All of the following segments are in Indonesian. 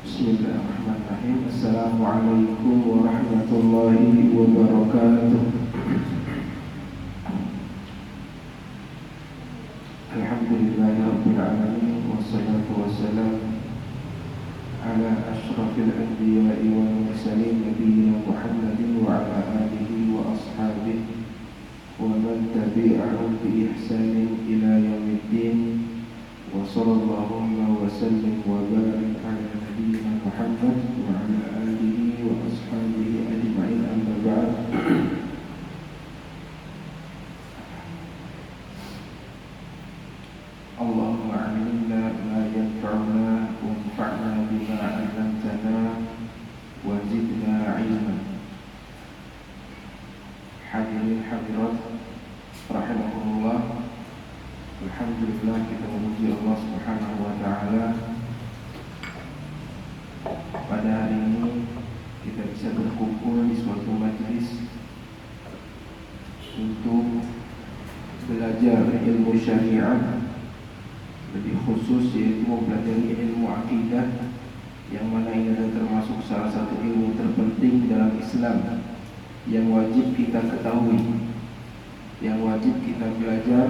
Bismillahirrahmanirrahim. Assalamualaikum warahmatullahi wabarakatuh. Alhamdulillahirabbil alamin wassalatu wassalamu ala asyrafil anbiya'i wal mursalin nabiyina Muhammadin wa ala alihi wa ashabihi wa man tabi'ahum bi ihsanin ila yaumiddin. Wa sallallahu wa sallim wa barik ala nabiyyina Muhammad wa ala alihi wa ashabihi ajma'in, amma ba'd. Allahumma 'allimna ma yanfa'una wanfa'na bima 'allamtana wa zidna 'ilman. Hadirin hadirat rahimakumullah, alhamdulillah kita memuji Allah Subhanahu wa taala. Pada hari ini kita bisa berkumpul di suatu majlis untuk belajar ilmu syariat, lebih khusus yaitu mempelajari ilmu akidah, yang mana ini adalah termasuk salah satu ilmu terpenting dalam Islam yang wajib kita ketahui, yang wajib kita belajar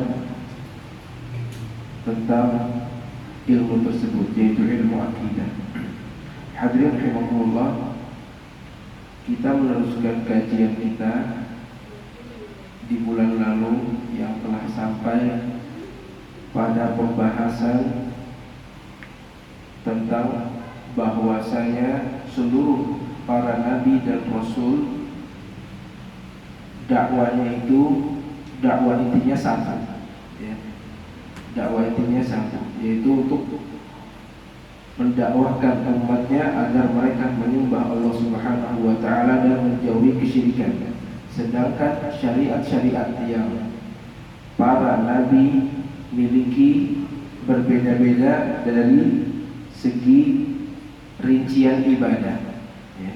tentang ilmu tersebut, yaitu ilmu akidah. Hadirin rahimakumullah, kita meneruskan kajian kita di bulan lalu yang telah sampai pada pembahasan tentang bahwasanya seluruh para nabi dan rasul dakwanya itu dakwah intinya satu, ya. Dakwah intinya satu, yaitu untuk mendakwahkan umatnya agar mereka menyembah Allah Subhanahu wa taala dan menjauhi kesyirikan. Sedangkan syariat-syariat yang para nabi miliki berbeda-beda dari segi rincian ibadah, ya.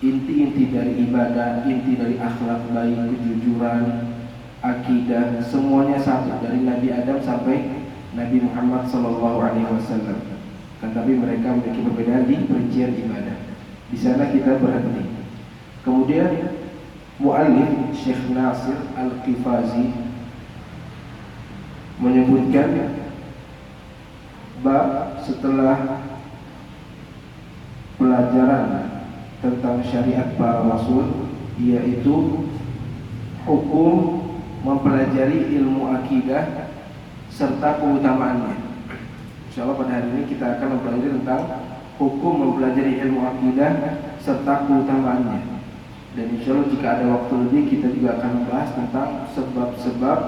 Inti-inti dari ibadah, inti dari akhlak baik, kejujuran, akidah, semuanya satu dari Nabi Adam sampai Nabi Muhammad SAW. Tetapi mereka memiliki perbedaan di perincian ibadah. Di sana kita berhenti. Kemudian muallif Syekh Nasir Al-Qifazi menyebutkan bab setelah pelajaran tentang syariat para rasul, yaitu hukum mempelajari ilmu akidah serta keutamaannya. Insyaallah pada hari ini kita akan mempelajari tentang hukum mempelajari ilmu akidah serta keutamaannya. Dan insyaallah jika ada waktu lebih kita juga akan membahas tentang sebab-sebab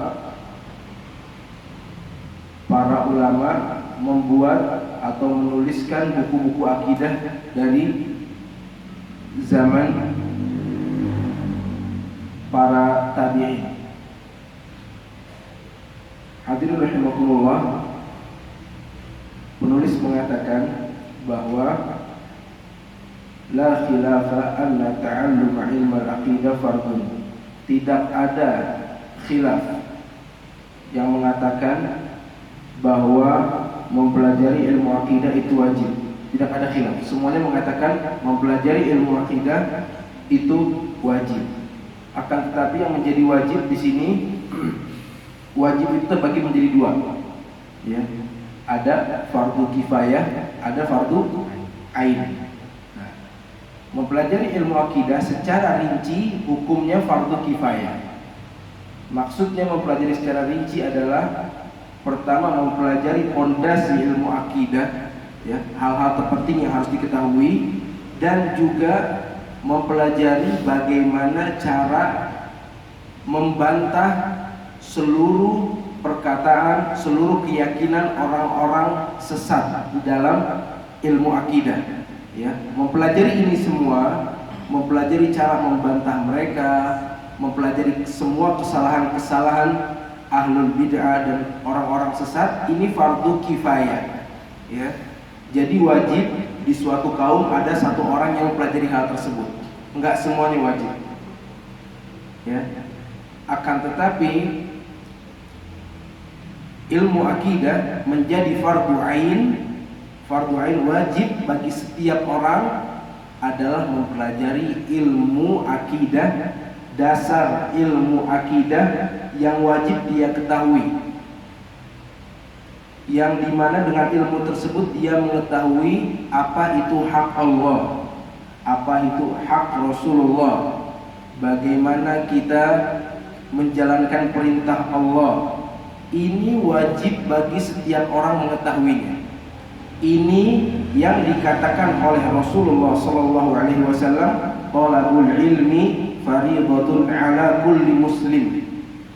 para ulama membuat atau menuliskan buku-buku akidah dari zaman para tabi'in. Hadirin rahimakumullah, penulis mengatakan bahwa la khilafa anna ta'allum ilmu al-aqidah fardun. Tidak ada khilaf yang mengatakan bahwa mempelajari ilmu akidah itu wajib. Tidak ada khilaf. Semuanya mengatakan mempelajari ilmu akidah itu wajib. Akan tetapi yang menjadi wajib di sini, wajib itu terbagi menjadi dua, ya. Ada fardu kifayah, ada fardu ain. Nah, mempelajari ilmu akidah secara rinci hukumnya fardu kifayah. Maksudnya mempelajari secara rinci adalah pertama mempelajari fondasi ilmu akidah, ya, hal-hal terpenting yang harus diketahui, dan juga mempelajari bagaimana cara membantah seluruh perkataan, seluruh keyakinan orang-orang sesat di dalam ilmu akidah, ya. Mempelajari ini semua, mempelajari cara membantah mereka, mempelajari semua kesalahan-kesalahan ahlul bid'ah dan orang-orang sesat, ini fardu kifayah, ya. Jadi wajib di suatu kaum ada satu orang yang mempelajari hal tersebut. Enggak semuanya wajib, ya. Akan tetapi ilmu akidah menjadi fardu ain, Fardu ain wajib bagi setiap orang adalah mempelajari ilmu akidah, dasar ilmu akidah yang wajib dia ketahui, yang dimana dengan ilmu tersebut dia mengetahui apa itu hak Allah, apa itu hak Rasulullah, bagaimana kita menjalankan perintah Allah. Ini wajib bagi setiap orang mengetahuinya. Ini yang dikatakan oleh Rasulullah sallallahu alaihi wasallam, talabul ilmi fardhatun ala kulli muslim.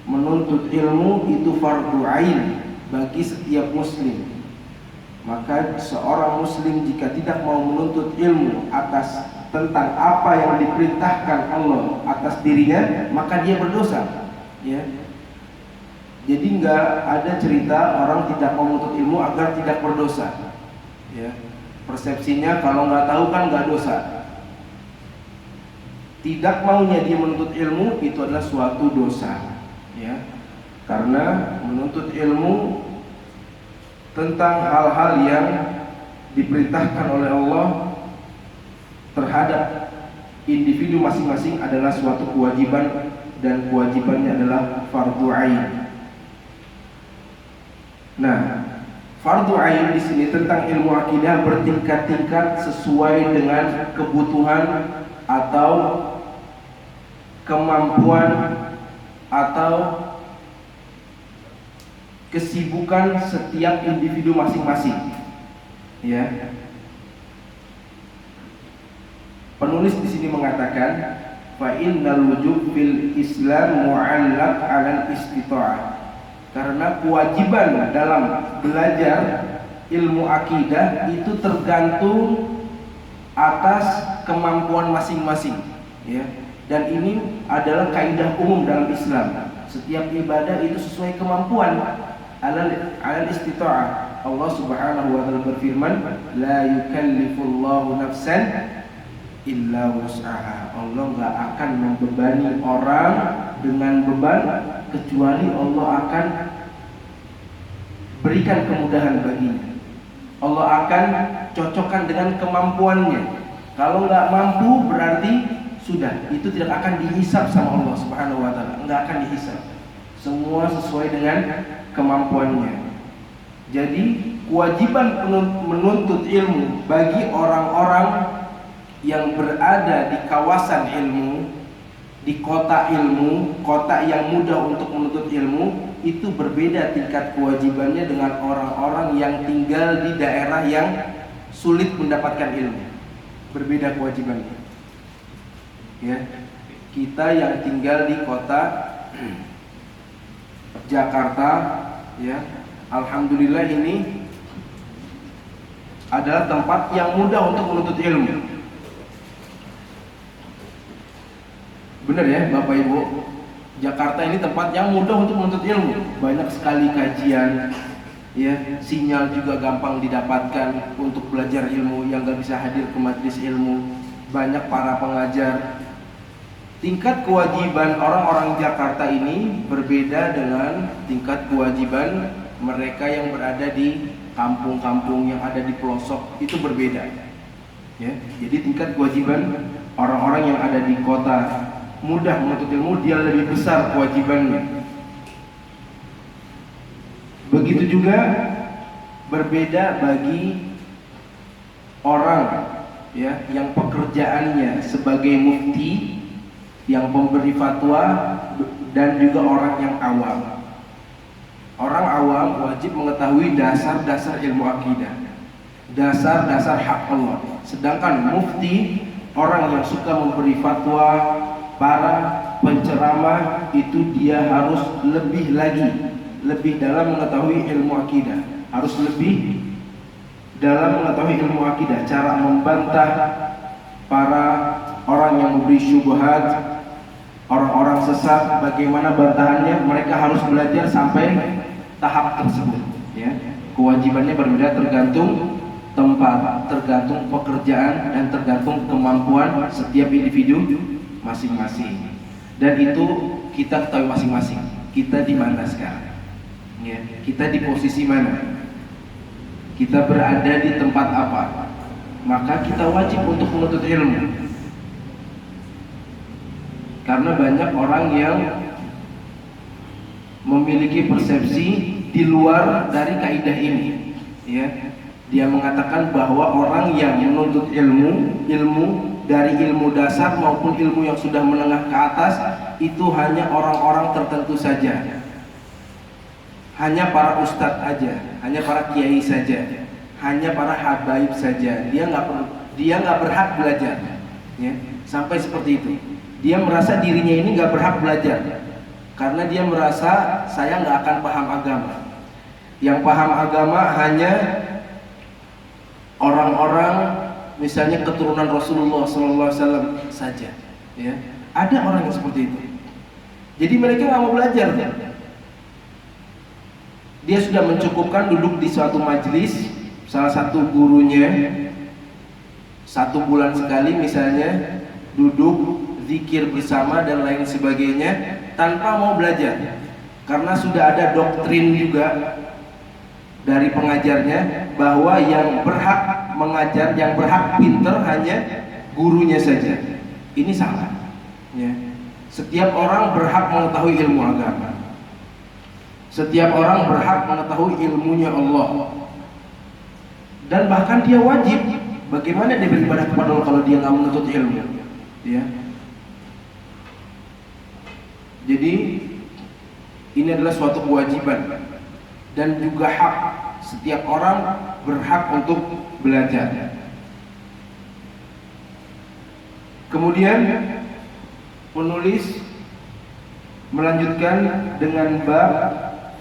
Menuntut ilmu itu fardu ain bagi setiap muslim. Maka seorang muslim jika tidak mau menuntut ilmu atas tentang apa yang diperintahkan Allah atas dirinya, maka dia berdosa. Ya. Jadi nggak ada cerita orang tidak mau menuntut ilmu agar tidak berdosa. Ya, persepsinya kalau nggak tahu kan nggak dosa. Tidak maunya dia menuntut ilmu itu adalah suatu dosa, ya. Karena menuntut ilmu tentang hal-hal yang diperintahkan oleh Allah terhadap individu masing-masing adalah suatu kewajiban, dan kewajibannya adalah fardu ain. Nah, fardu ain di sini tentang ilmu akidah bertingkat-tingkat sesuai dengan kebutuhan atau kemampuan atau kesibukan setiap individu masing-masing. Ya. Penulis di sini mengatakan, fa innal wujub fil Islam mu'allaq 'alal istita'ah. Karena kewajiban dalam belajar ilmu akidah itu tergantung atas kemampuan masing-masing, ya. Dan ini adalah kaidah umum dalam Islam. Setiap ibadah itu sesuai kemampuan, alal istita'ah. Allah Subhanahu wa taala berfirman, la yukallifullahu nafsan illa wus'aha. Allah enggak akan membebani orang dengan beban kecuali Allah akan berikan kemudahan baginya. Allah akan cocokkan dengan kemampuannya. Kalau nggak mampu berarti sudah, itu tidak akan dihisab sama Allah Subhanahu wa taala, nggak akan dihisab. Semua sesuai dengan kemampuannya. Jadi kewajiban menuntut ilmu bagi orang-orang yang berada di kawasan ilmu, di kota ilmu, kota yang mudah untuk menuntut ilmu, itu berbeda tingkat kewajibannya dengan orang-orang yang tinggal di daerah yang sulit mendapatkan ilmu. Berbeda kewajibannya. Ya, kita yang tinggal di kota Jakarta, ya, alhamdulillah ini adalah tempat yang mudah untuk menuntut ilmu. Benar ya Bapak Ibu, Jakarta ini tempat yang mudah untuk menuntut ilmu. Banyak sekali kajian, ya, sinyal juga gampang didapatkan untuk belajar ilmu yang gak bisa hadir ke majelis ilmu. Banyak para pengajar. Tingkat kewajiban orang-orang Jakarta ini berbeda dengan tingkat kewajiban mereka yang berada di kampung-kampung yang ada di pelosok, itu berbeda. Ya, jadi tingkat kewajiban orang-orang yang ada di kota mudah menuntut ilmu, dia lebih besar kewajibannya. Begitu juga berbeda bagi orang, ya, yang pekerjaannya sebagai mufti, yang pemberi fatwa, dan juga orang yang awam. Orang awam wajib mengetahui dasar-dasar ilmu akidah, dasar-dasar hak Allah. Sedangkan mufti, orang yang suka memberi fatwa, para penceramah, itu dia harus lebih lagi, lebih dalam mengetahui ilmu akidah, harus lebih dalam mengetahui ilmu akidah, cara membantah para orang yang memberi syubhat, orang-orang sesat, bagaimana bantahannya. Mereka harus belajar sampai tahap tersebut, ya. Kewajibannya berbeda tergantung tempat, tergantung pekerjaan, dan tergantung kemampuan setiap individu masing-masing. Dan itu kita ketahui masing-masing. Kita di mana sekarang? Ya, kita di posisi mana? kita berada di tempat apa, maka kita wajib untuk menuntut ilmu. Karena banyak orang yang memiliki persepsi di luar dari kaidah ini, ya. Dia mengatakan bahwa orang yang menuntut ilmu dari ilmu dasar maupun ilmu yang sudah menengah ke atas itu hanya orang-orang tertentu saja, hanya para ustadz aja, hanya para kiai saja, hanya para habaib saja. Dia nggak berhak belajar, ya. Sampai seperti itu. Dia merasa dirinya ini nggak berhak belajar karena dia merasa saya nggak akan paham agama. Yang paham agama hanya orang-orang misalnya keturunan Rasulullah SAW saja, ya. Ada orang yang seperti itu. Jadi mereka nggak mau belajar. Dia sudah mencukupkan duduk di suatu majelis, salah satu gurunya 1 bulan sekali misalnya duduk zikir bersama dan lain sebagainya tanpa mau belajar, karena sudah ada doktrin juga dari pengajarnya bahwa yang berhak mengajar, yang berhak pinter hanya gurunya saja. Ini salah, ya. Setiap orang berhak mengetahui ilmu agama. Setiap orang berhak mengetahui ilmunya Allah. Dan bahkan dia wajib. Bagaimana dia beribadah kepada Allah kalau dia nggak menuntut ilmu, ya? Jadi ini adalah suatu kewajiban dan juga hak. Setiap orang berhak untuk belajar. Kemudian penulis melanjutkan dengan bab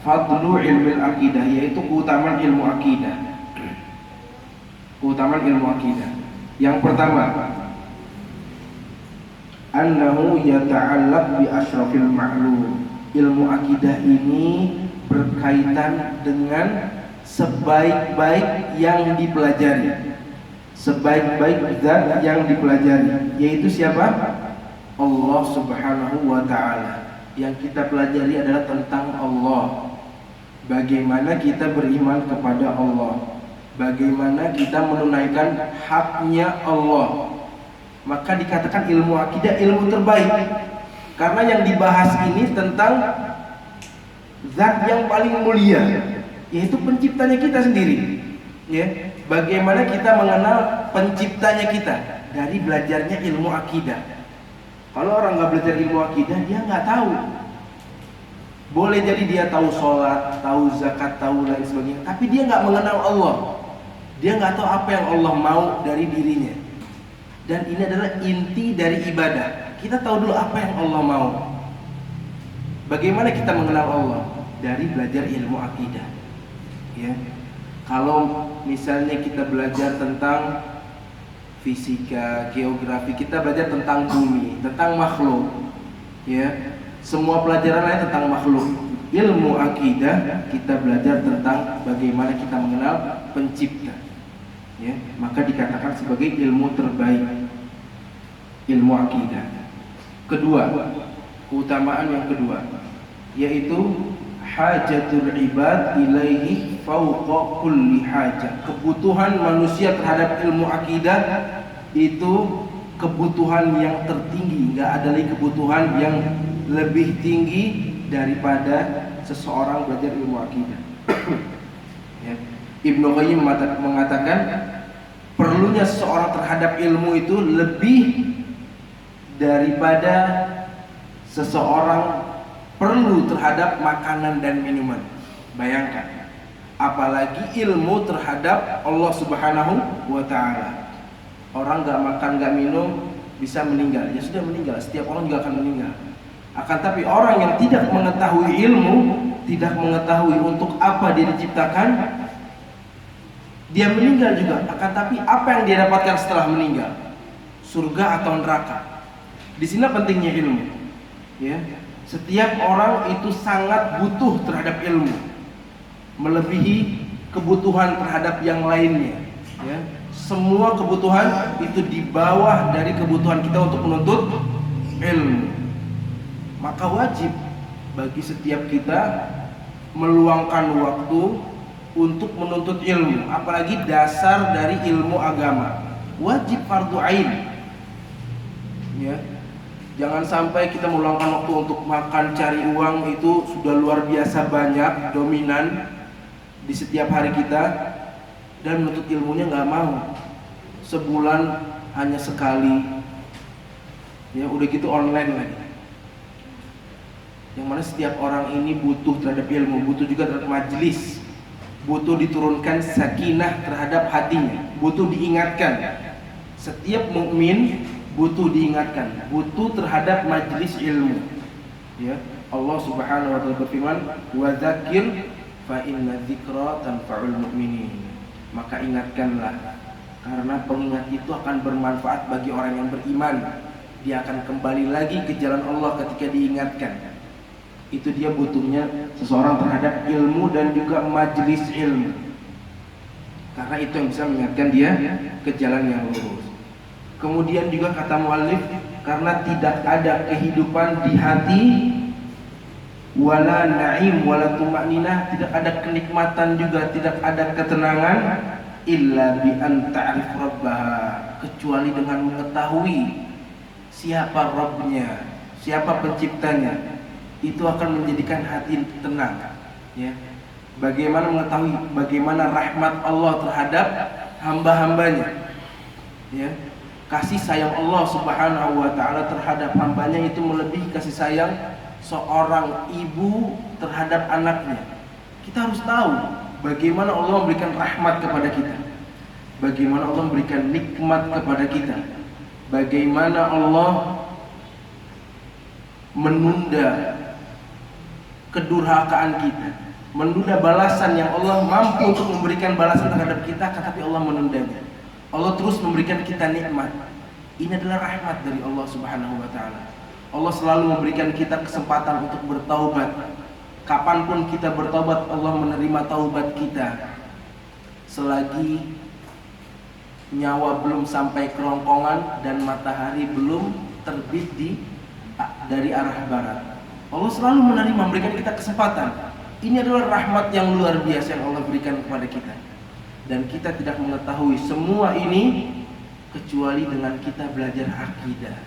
fadlu ilmu akidah, yaitu keutamaan ilmu akidah. Keutamaan ilmu akidah. Yang pertama, annahu yata'allaq bi asyrafil ma'lum. Ilmu akidah ini berkaitan dengan sebaik-baik yang dipelajari, sebaik-baik zat yang dipelajari, yaitu siapa? Allah Subhanahu wa ta'ala. Yang kita pelajari adalah tentang Allah. Bagaimana kita beriman kepada Allah, bagaimana kita menunaikan haknya Allah. Maka dikatakan ilmu akidah ilmu terbaik, karena yang dibahas ini tentang zat yang paling mulia, yaitu penciptanya kita sendiri, ya. Bagaimana kita mengenal penciptanya kita dari belajarnya ilmu akidah. Kalau orang nggak belajar ilmu akidah, dia nggak tahu. Boleh jadi dia tahu sholat, tahu zakat, tahu lain sebagainya, tapi dia nggak mengenal Allah. Dia nggak tahu apa yang Allah mau dari dirinya. Dan ini adalah inti dari ibadah. Kita tahu dulu apa yang Allah mau. Bagaimana kita mengenal Allah? Dari belajar ilmu akidah, ya. Kalau misalnya kita belajar tentang fisika, geografi, kita belajar tentang bumi, tentang makhluk, ya. Semua pelajaran lain tentang makhluk. Ilmu akidah kita belajar tentang bagaimana kita mengenal pencipta, ya. Maka dikatakan sebagai ilmu terbaik, ilmu akidah. Kedua, keutamaan yang kedua, yaitu hajatul ibad ilaihi fauqa kulli hajat. Kebutuhan manusia terhadap ilmu akidah itu kebutuhan yang tertinggi. Nggak ada lagi kebutuhan yang lebih tinggi daripada seseorang belajar ilmu akidah. Ya. Ibnu Qayyim mengatakan perlunya seseorang terhadap ilmu itu lebih daripada seseorang perlu terhadap makanan dan minuman. Bayangkan, apalagi ilmu terhadap Allah Subhanahu wa ta'ala. Orang gak makan, gak minum bisa meninggal, ya sudah meninggal. Setiap orang juga akan meninggal. Akan tapi orang yang tidak mengetahui ilmu, tidak mengetahui untuk apa dia diciptakan, dia meninggal juga. Akan tapi apa yang dia dapatkan setelah meninggal? Surga atau neraka? Di sini pentingnya ilmu, ya. Setiap orang itu sangat butuh terhadap ilmu, melebihi kebutuhan terhadap yang lainnya, ya. Semua kebutuhan itu di bawah dari kebutuhan kita untuk menuntut ilmu. Maka wajib bagi setiap kita meluangkan waktu untuk menuntut ilmu, apalagi dasar dari ilmu agama. Wajib fardu ain. Ya. Jangan sampai kita meluangkan waktu untuk makan, cari uang, itu sudah luar biasa banyak, dominan di setiap hari kita, dan menuntut ilmunya nggak mau. Sebulan hanya sekali, ya udah gitu online lagi. Yang mana setiap orang ini butuh terhadap ilmu, butuh juga terhadap majelis, butuh diturunkan sakinah terhadap hatinya, butuh diingatkan. Setiap mukmin butuh diingatkan, butuh terhadap majelis ilmu. Ya, Allah Subhanahu wa taala berfirman, "Wa dzakir fa inna dzikra tanfa'ul mu'minin." Maka ingatkanlah, karena pengingat itu akan bermanfaat bagi orang yang beriman. Dia akan kembali lagi ke jalan Allah ketika diingatkan. Itu dia butuhnya seseorang terhadap ilmu dan juga majelis ilmu. Karena itu yang bisa mengingatkan dia ke jalan yang lurus. Kemudian juga kata muallif, karena tidak ada kehidupan di hati, wala na'im wala tuma'ninah, tidak ada kenikmatan juga, tidak ada ketenangan, illa bi an ta'rif rabbaha, kecuali dengan mengetahui siapa Rabbnya, siapa penciptanya. Itu akan menjadikan hati tenang. Ya. Bagaimana mengetahui bagaimana rahmat Allah terhadap hamba-hambanya. Ya. Kasih sayang Allah Subhanahu wa taala terhadap hambanya itu melebihi kasih sayang seorang ibu terhadap anaknya. Kita harus tahu bagaimana Allah memberikan rahmat kepada kita, bagaimana Allah memberikan nikmat kepada kita, bagaimana Allah menunda kedurhakaan kita, menunda balasan yang Allah mampu untuk memberikan balasan terhadap kita, tetapi Allah menundanya. Allah terus memberikan kita nikmat. Ini adalah rahmat dari Allah Subhanahu wa taala. Allah selalu memberikan kita kesempatan untuk bertaubat. Kapanpun kita bertaubat, Allah menerima taubat kita. Selagi nyawa belum sampai kerongkongan dan matahari belum terbit dari arah barat, Allah selalu menerima, memberikan kita kesempatan. Ini adalah rahmat yang luar biasa yang Allah berikan kepada kita. Dan kita tidak mengetahui semua ini kecuali dengan kita belajar akidah.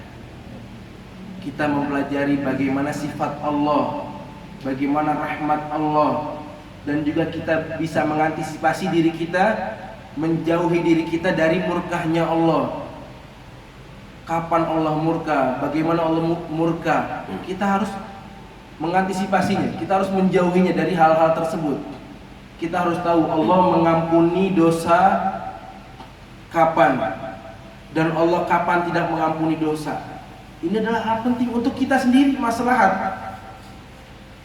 Kita mempelajari bagaimana sifat Allah, bagaimana rahmat Allah, dan juga kita bisa mengantisipasi diri kita, menjauhi diri kita dari murkahnya Allah. Kapan Allah murka, bagaimana Allah murka, kita harus mengantisipasinya, kita harus menjauhinya dari hal-hal tersebut. Kita harus tahu Allah mengampuni dosa kapan, dan Allah kapan tidak mengampuni dosa. Ini adalah hal penting untuk kita sendiri, maslahat.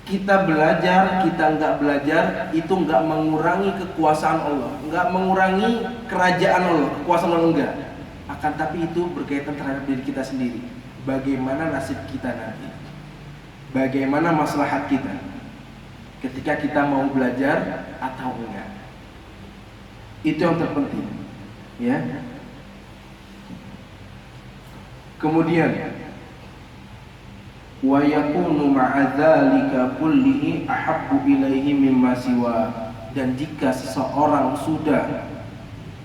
Kita belajar, kita nggak belajar, itu nggak mengurangi kekuasaan Allah, nggak mengurangi kerajaan Allah, kekuasaan Allah enggak. Akan tapi itu berkaitan terhadap diri kita sendiri. Bagaimana nasib kita nanti? Bagaimana maslahat kita ketika kita mau belajar atau enggak? Itu yang terpenting, ya. Kemudian wa yakunu ma'adzalika kullihi ahabbu ilaihi mimma siwa, dan jika seseorang sudah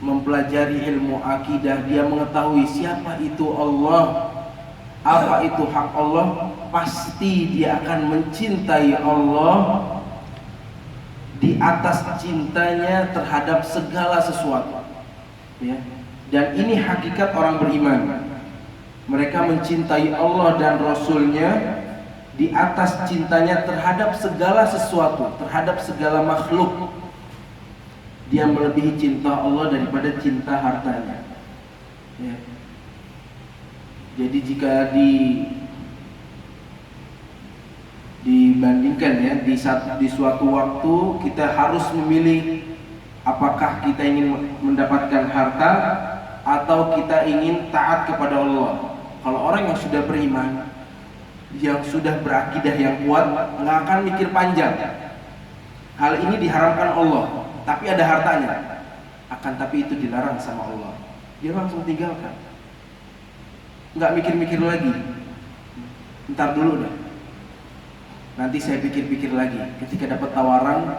mempelajari ilmu akidah, dia mengetahui siapa itu Allah, apa itu hak Allah, pasti dia akan mencintai Allah di atas cintanya terhadap segala sesuatu, ya. Dan ini hakikat orang beriman. Mereka mencintai Allah dan Rasulnya di atas cintanya terhadap segala sesuatu, terhadap segala makhluk. Dia melebihi cinta Allah daripada cinta hartanya, ya. Jadi jika dibandingkan, ya, di suatu waktu kita harus memilih apakah kita ingin mendapatkan harta atau kita ingin taat kepada Allah. Kalau orang yang sudah beriman, yang sudah berakidah yang kuat, nggak akan mikir panjang. Hal ini diharamkan Allah, tapi ada hartanya. Akan tapi itu dilarang sama Allah, dia langsung tinggalkan. Nggak mikir-mikir lagi. Ntar dulu dah, nanti saya pikir-pikir lagi. Ketika dapat tawaran,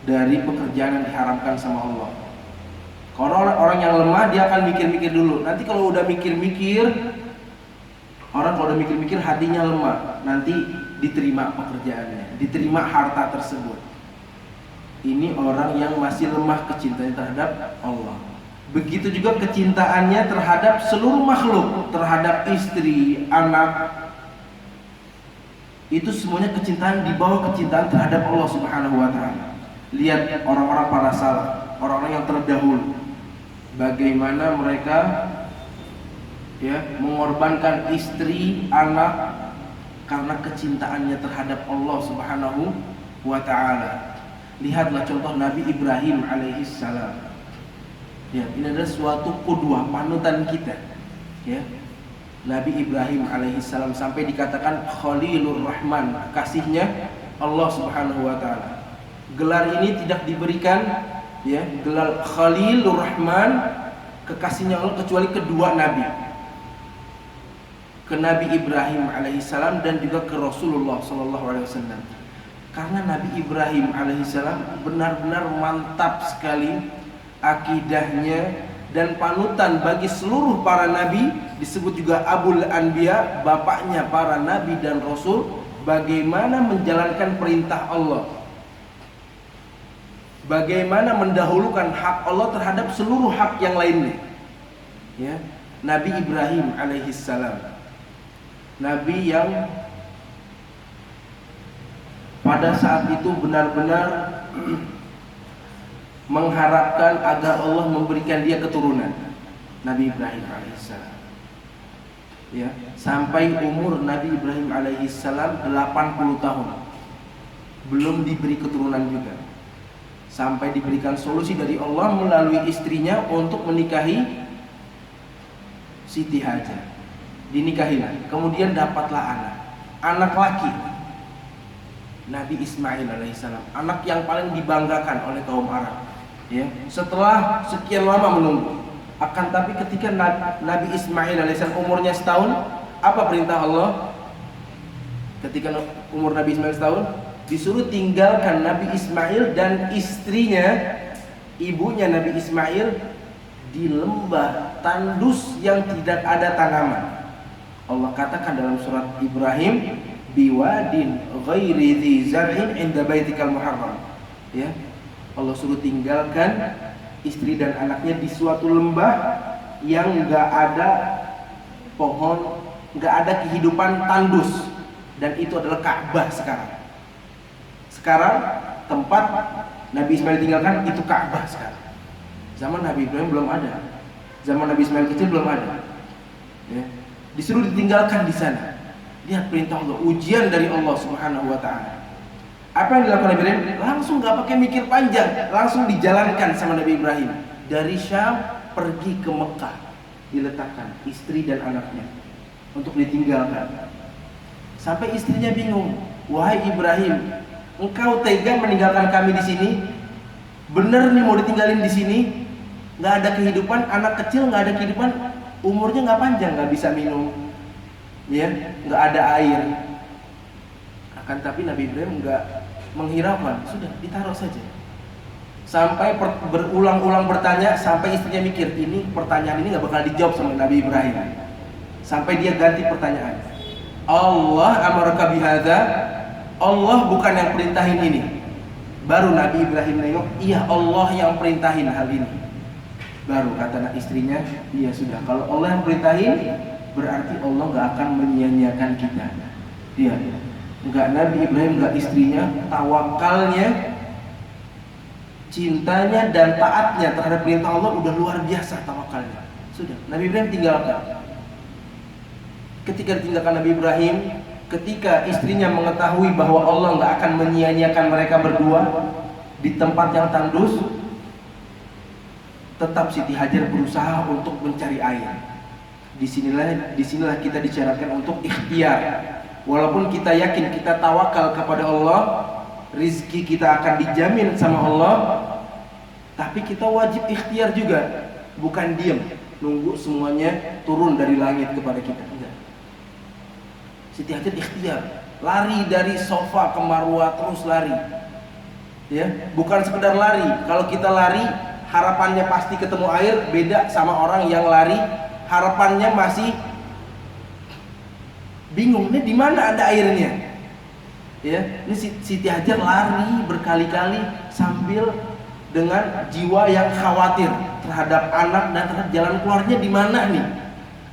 dari pekerjaan yang diharamkan sama Allah. Kalau orang yang lemah dia akan mikir-mikir dulu. Nanti kalau udah mikir-mikir, orang kalau udah mikir-mikir hatinya lemah, nanti diterima pekerjaannya, diterima harta tersebut. Ini orang yang masih lemah kecintaannya terhadap Allah. Begitu juga kecintaannya terhadap seluruh makhluk, terhadap istri, anak. Itu semuanya kecintaan di bawah kecintaan terhadap Allah Subhanahu wa taala. Lihat orang-orang para salaf, orang-orang yang terdahulu, bagaimana mereka mengorbankan istri, anak karena kecintaannya terhadap Allah Subhanahu wa taala. Lihatlah contoh Nabi Ibrahim alaihissalam. Ya, ini adalah suatu qudwah, panutan kita. Ya. Nabi Ibrahim alaihissalam sampai dikatakan Khalilur Rahman, kekasihnya Allah Subhanahu wa taala. Gelar ini tidak diberikan gelar Khalilur Rahman, kekasihnya Allah, kecuali kedua nabi. Ke Nabi Ibrahim alaihissalam dan juga ke Rasulullah sallallahu alaihi wasallam. Karena Nabi Ibrahim alaihissalam benar-benar mantap sekali akidahnya dan panutan bagi seluruh para nabi, disebut juga Abul Anbiya, bapaknya para nabi dan rasul, bagaimana menjalankan perintah Allah, bagaimana mendahulukan hak Allah terhadap seluruh hak yang lainnya. Ya, Nabi Ibrahim alaihissalam, nabi yang pada saat itu benar-benar mengharapkan agar Allah memberikan dia keturunan. Nabi Ibrahim alaihissalam, ya, sampai umur Nabi Ibrahim alaihissalam 80 tahun belum diberi keturunan juga, sampai diberikan solusi dari Allah melalui istrinya untuk menikahi Siti Hajar. Dinikahilah, kemudian dapatlah anak laki, Nabi Ismail alaihissalam, anak yang paling dibanggakan oleh kaum Arab. Ya, setelah sekian lama menunggu, akan tapi ketika Nabi Ismail alaihissalam umurnya setahun, apa perintah Allah? Ketika umur Nabi Ismail setahun, disuruh tinggalkan Nabi Ismail dan istrinya, ibunya Nabi Ismail, di lembah tandus yang tidak ada tanaman. Allah katakan dalam surat Ibrahim, biwadin ghairi dzi zar'in 'inda baitikal muharram. Ya, Allah suruh tinggalkan istri dan anaknya di suatu lembah yang enggak ada pohon, enggak ada kehidupan, tandus, dan itu adalah Ka'bah sekarang. Sekarang tempat Nabi Ismail tinggalkan itu Ka'bah sekarang. Zaman Nabi Ibrahim belum ada. Zaman Nabi Ismail kecil belum ada. Ya, disuruh ditinggalkan di sana. Lihat perintah Allah, ujian dari Allah Subhanahu wa taala. Apa yang dilakukan Nabi Ibrahim? Langsung gak pakai mikir panjang, langsung dijalankan sama Nabi Ibrahim. Dari Syam pergi ke Mekah, diletakkan istri dan anaknya untuk ditinggalkan. Sampai istrinya bingung, wahai Ibrahim, engkau tega meninggalkan kami di sini? Bener nih mau ditinggalin di sini? Gak ada kehidupan, anak kecil gak ada kehidupan, umurnya gak panjang, gak bisa minum, ya, gak ada air. Akan tapi Nabi Ibrahim gak menghiraukan, sudah ditaruh saja. Sampai berulang-ulang bertanya, sampai istrinya mikir, ini pertanyaan ini gak bakal dijawab sama Nabi Ibrahim. Sampai dia ganti pertanyaan, Allah amaraka bihadza, Allah bukan yang perintahin ini. Baru Nabi Ibrahim nengok, iya Allah yang perintahin hal ini. Baru kata istrinya, iya sudah, kalau Allah yang perintahin, berarti Allah gak akan menyia-nyiakan kita. Iya, enggak, Nabi Ibrahim enggak, istrinya, tawakalnya, cintanya dan taatnya terhadap perintah Allah udah luar biasa tawakalnya. Sudah, Nabi Ibrahim tinggalkan. Ketika ditinggalkan Nabi Ibrahim, ketika istrinya mengetahui bahwa Allah enggak akan menyia-nyiakan mereka berdua di tempat yang tandus, tetap Siti Hajar berusaha untuk mencari air. Disinilah kita disyaratkan untuk ikhtiar. Walaupun kita yakin, kita tawakal kepada Allah, rizki kita akan dijamin sama Allah, tapi kita wajib ikhtiar juga, bukan diam nunggu semuanya turun dari langit kepada kita. Enggak. Siti Hajar ikhtiar, lari dari sofa ke Marwah, terus lari. Ya, bukan sekedar lari. Kalau kita lari, harapannya pasti ketemu air, beda sama orang yang lari, harapannya masih bingung, ini di mana ada airnya. Ya, ini Siti Hajar lari berkali-kali sambil dengan jiwa yang khawatir terhadap anak dan terhadap jalan keluarnya di mana nih.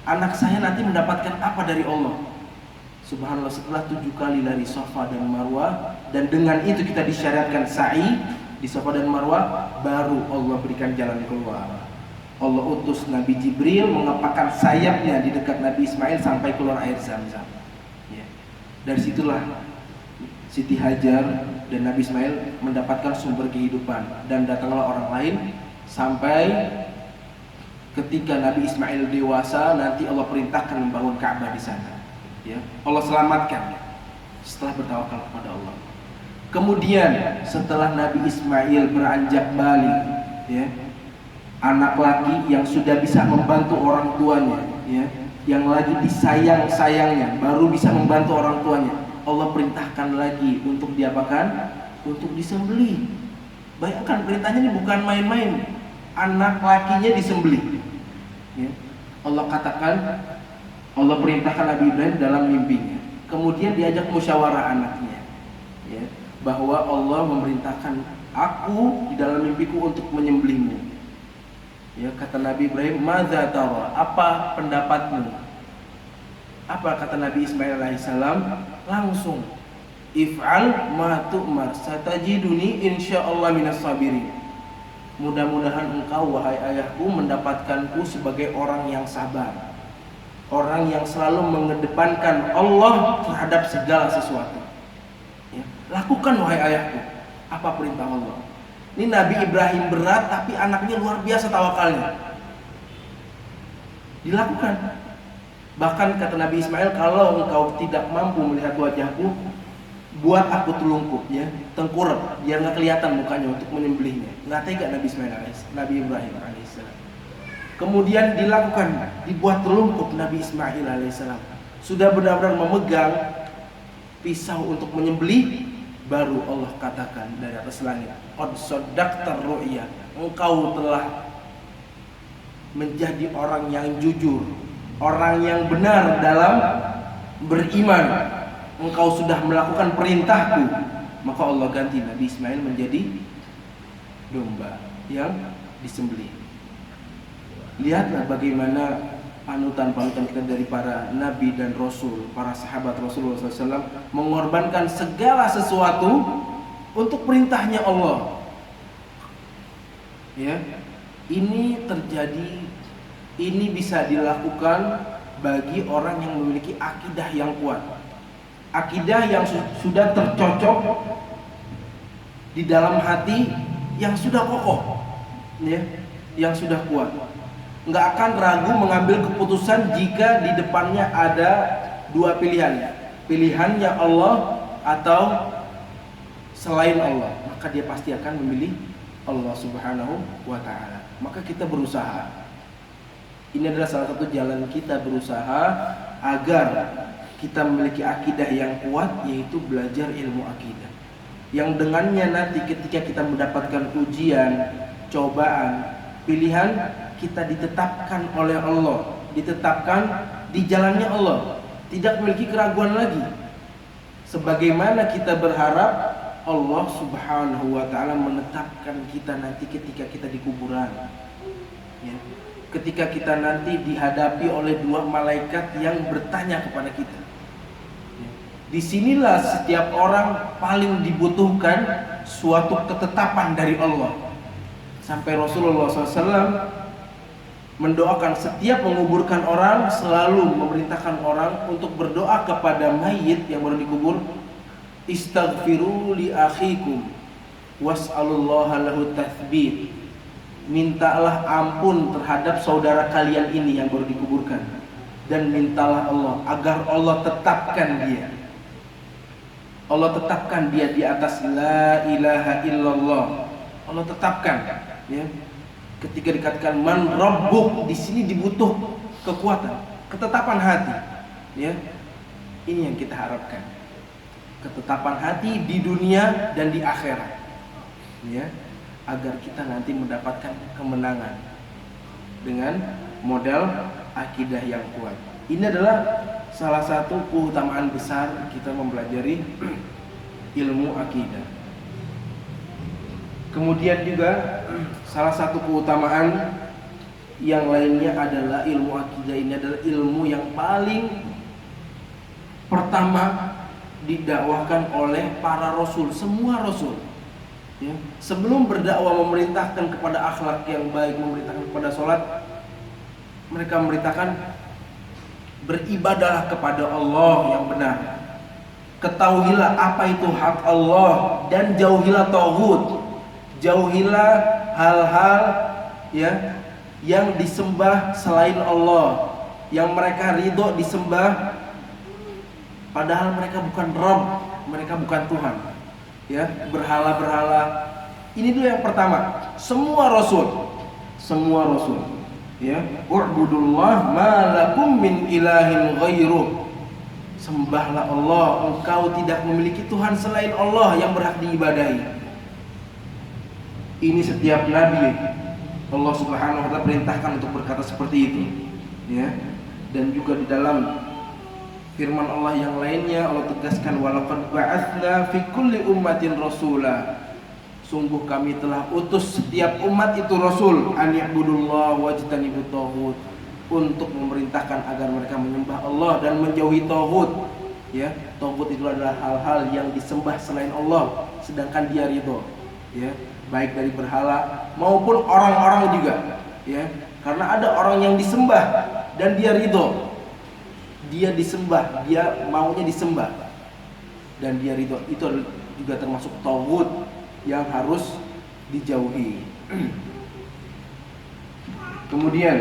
Anak saya nanti mendapatkan apa dari Allah. Subhanallah, setelah 7 kali lari Safa dan Marwah, dan dengan itu kita disyariatkan sa'i di Safa dan Marwah, baru Allah berikan jalan keluar. Allah utus Nabi Jibril mengepakkan sayapnya di dekat Nabi Ismail sampai keluar air Zam-Zam. Ya. Dari situlah Siti Hajar dan Nabi Ismail mendapatkan sumber kehidupan, dan datanglah orang lain sampai ketika Nabi Ismail dewasa, nanti Allah perintahkan membangun Ka'bah di sana. Ya, Allah selamatkan setelah bertawakal kepada Allah. Kemudian setelah Nabi Ismail beranjak balik, ya, anak laki yang sudah bisa membantu orang tuanya, ya, yang lagi disayang-sayangnya, baru bisa membantu orang tuanya, Allah perintahkan lagi untuk diapakan? Untuk disembelih. Bayangkan, perintahnya ini bukan main-main. Anak lakinya disembelih. Ya. Allah katakan, Allah perintahkan Nabi Ibrahim dalam mimpinya. Kemudian diajak musyawarah anaknya, ya, bahwa Allah memerintahkan aku di dalam mimpiku untuk menyembelihmu. Ya, kata Nabi Ibrahim, "Madza tara?" Apa pendapatmu? Apa kata Nabi Ismail alaihissalam? Langsung, "If'al ma tu'mar, satajiduni insyaallah minas sabirin." Mudah-mudahan engkau wahai ayahku mendapatkanku sebagai orang yang sabar, orang yang selalu mengedepankan Allah terhadap segala sesuatu. Ya, lakukan wahai ayahku apa perintah Allah. Ini Nabi Ibrahim berat, tapi anaknya luar biasa tawakalnya. Dilakukan. Bahkan kata Nabi Ismail, kalau engkau tidak mampu melihat wajahku, buat aku telungkup, ya, tengkurap, biar nggak kelihatan mukanya untuk menyembelihnya. Nggak tega Nabi Ibrahim alaihissalam. Kemudian dilakukan, dibuat telungkup Nabi Ismail alaihissalam. Sudah benar-benar memegang pisau untuk menyembelih, baru Allah katakan dari atas langit, "Qad shaddaqtar ru'ya." Engkau telah menjadi orang yang jujur, orang yang benar dalam beriman. Engkau sudah melakukan perintahku. Maka Allah ganti Nabi Ismail menjadi domba yang disembelih. Lihatlah bagaimana panutan-panutan kita dari para nabi dan rasul, para sahabat Rasulullah SAW, mengorbankan segala sesuatu untuk perintahnya Allah. Ya, ini terjadi, ini bisa dilakukan bagi orang yang memiliki akidah yang kuat, akidah yang sudah tercocok di dalam hati, yang sudah kokoh, ya, yang sudah kuat. Nggak akan ragu mengambil keputusan jika di depannya ada dua pilihan, pilihannya Allah atau selain Allah, maka dia pasti akan memilih Allah Subhanahu wa ta'ala. Maka kita berusaha, ini adalah salah satu jalan kita berusaha agar kita memiliki akidah yang kuat, yaitu belajar ilmu akidah, yang dengannya nanti ketika kita mendapatkan ujian, cobaan, pilihan, kita ditetapkan oleh Allah, ditetapkan di jalannya Allah, tidak memiliki keraguan lagi. Sebagaimana kita berharap Allah Subhanahu wa ta'ala menetapkan kita nanti ketika kita di kuburan, ya, ketika kita nanti dihadapi oleh dua malaikat yang bertanya kepada kita. Disinilah setiap orang paling dibutuhkan suatu ketetapan dari Allah. Sampai Rasulullah SAW mendoakan setiap menguburkan orang, selalu memerintahkan orang untuk berdoa kepada mayit yang baru dikubur, "Istaghfiru li akhikum was'alullaha lahu tathbit." Mintalah ampun terhadap saudara kalian ini yang baru dikuburkan, dan mintalah Allah agar Allah tetapkan dia. Allah tetapkan dia di atas la ilaha illallah. Allah tetapkan, ya. Ketika dikatakan man rabbuk, di sini dibutuh kekuatan, ketetapan hati, ya. Ini yang kita harapkan. Ketetapan hati di dunia dan di akhirat. ya, agar kita nanti mendapatkan kemenangan dengan modal akidah yang kuat. Ini adalah salah satu keutamaan besar kita mempelajari ilmu akidah. Kemudian juga salah satu keutamaan yang lainnya adalah ilmu akidah ini adalah ilmu yang paling pertama didakwahkan oleh para rasul, semua rasul. Ya, sebelum berdakwah memerintahkan kepada akhlak yang baik, memerintahkan kepada sholat, mereka memerintahkan beribadahlah kepada Allah yang benar. Ketahuilah apa itu hak Allah dan jauhilah tauhid. Jauhilah hal-hal ya yang disembah selain Allah, yang mereka ridho disembah padahal mereka bukan Rabb, mereka bukan Tuhan. Ya, berhala-berhala. Ini dulu yang pertama. Semua rasul ya, u'budullah ma lakum min ilahin ghairuh. Sembahlah Allah, engkau tidak memiliki Tuhan selain Allah yang berhak diibadahi. Ini setiap nabi Allah Subhanahu wa taala perintahkan untuk berkata seperti itu. Ya. Dan juga di dalam firman Allah yang lainnya Allah tegaskan walaqad ba'atsna fi kulli ummatin rasula. Sungguh kami telah utus setiap umat itu rasul an ya'budullah wajtanibut taghut, untuk memerintahkan agar mereka menyembah Allah dan menjauhi taghut. Ya, taghut itu adalah hal-hal yang disembah selain Allah sedangkan dia ridho. Ya, baik dari berhala maupun orang-orang juga. Ya, karena ada orang yang disembah dan dia ridho. Dia disembah, dia maunya disembah dan dia ridho. Itu juga termasuk taghut yang harus dijauhi. Kemudian